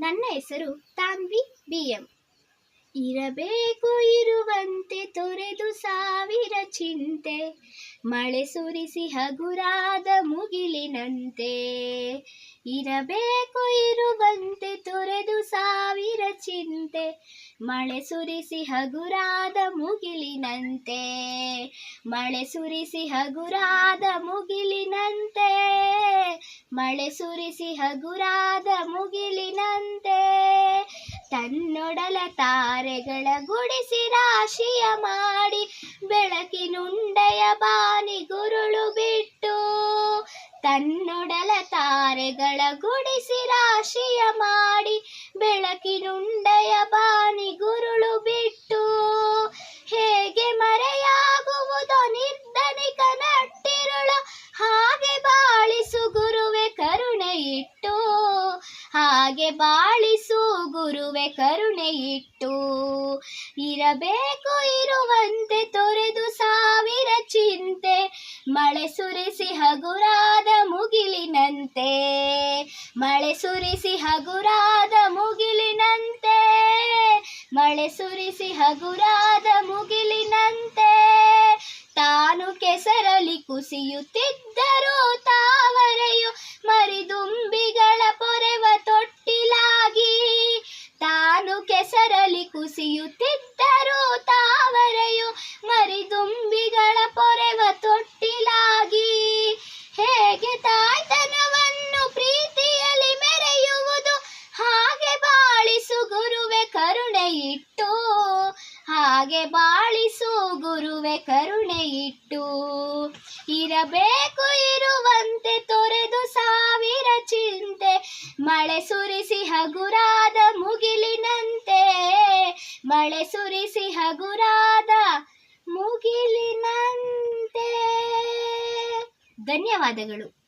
ನನ್ನ ಹೆಸರು ತಾನ್ವಿ BM. ಇರಬೇಕು ಇರುವಂತೆ ತೊರೆದು ಸಾವಿರ ಚಿಂತೆ, ಮಳೆ ಸುರಿಸಿ ಹಗುರಾದ ಮುಗಿಲಿನಂತೆ. ಇರಬೇಕು ಇರುವಂತೆ ತೊರೆದು ಸಾವಿರ ಚಿಂತೆ, ಮಳೆ ಸುರಿಸಿ ಹಗುರಾದ ಮುಗಿಲಿನಂತೆ. ಮಳೆ ಸುರಿಸಿ ಹಗುರಾದ ಮುಗಿಲಿನಂತೆ, ಮಳೆ ಸುರಿಸಿ ಹಗುರಾದ ಮುಗಿಲಿನಂತೆ. ತನ್ನೊಡಲ ತಾರೆಗಳ ಗುಡಿಸಿ ರಾಶಿಯ ಮಾಡಿ, ಬೆಳಕಿನುಂಡೆಯ ಬಾನಿ ಗುರುಳು ಬಿಟ್ಟು. ತನ್ನೊಡಲ ತಾರೆಗಳ ಗುಡಿಸಿ ರಾಶಿಯ ಮಾಡಿ, ಬೆಳಕಿನುಂಡೆಯ ಬಾನಿ ಗುರುಳು ಬಿಟ್ಟು. ಹೇಗೆ ಮರೆಯಾಗುವುದೋ ನಿರ್ಧನಿಕ ನಟ್ಟಿರುಳು, ಹಾಗೆ ಬಾಳಿಸು ಗುರುವೆ ಕರುಣೆ ಇಟ್ಟು. ಹಾಗೆ ಬಾಳಿಸು ಗುರುವೆ ಕರುಣೆ ಇಟ್ಟು. ಇರಬೇಕು ಇರುವಂತೆ ತೊರೆದು ಸಾವಿರ ಚಿಂತೆ, ಮಳೆ ಸುರಿಸಿ ಹಗುರಾದ ಮುಗಿಲಿನಂತೆ. ಮಳೆ ಸುರಿಸಿ ಹಗುರಾದ ಮುಗಿಲಿನಂತೆ, ಮಳೆ ಸುರಿಸಿ ಹಗುರಾದ ಮುಗಿಲಿನಂತೆ. ತಾನು ಕೆಸರಲಿ ಕುಸಿಯುತ್ತಿದ್ದರೂ ತಾವರೆಯು ಮರಿದುಂಬಿಗಳ ಪೊರೆವ ತೊಟ್ಟಿಲಾಗಿ. ತಾನು ಕೆಸರಲಿ ಕುಸಿಯುತ್ತಿದ್ದರೂ ತಾವರೆಯು ಮರಿದುಂಬಿಗಳ ಪೊರೆವ ತೊಟ್ಟಿಲಾಗಿ. ಹೇಗೆ ತಾಯ್ತನವನ್ನು ಪ್ರೀತಿಯಲ್ಲಿ ಮೆರೆಯುವುದು, ಹಾಗೆ ಬಾಳಿಸು ಗುರುವೆ ಕರುಣೆ ಇಟ್ಟು. ಹಾಗೆ ಬಾಳಿಸು ಗುರುವೆ ಕರುಣೆ ಇಟ್ಟು. ಇರಬೇಕು ಇರುವಂತೆ ತೊರೆದು ಸಾವಿರ ಚಿಂತೆ, ಮಳೆ ಸುರಿಸಿ ಹಗುರಾದ ಮುಗಿಲಿನಂತೆ. ಮಳೆ ಸುರಿಸಿ ಹಗುರಾದ ಮುಗಿಲಿನಂತೆ. ಧನ್ಯವಾದಗಳು.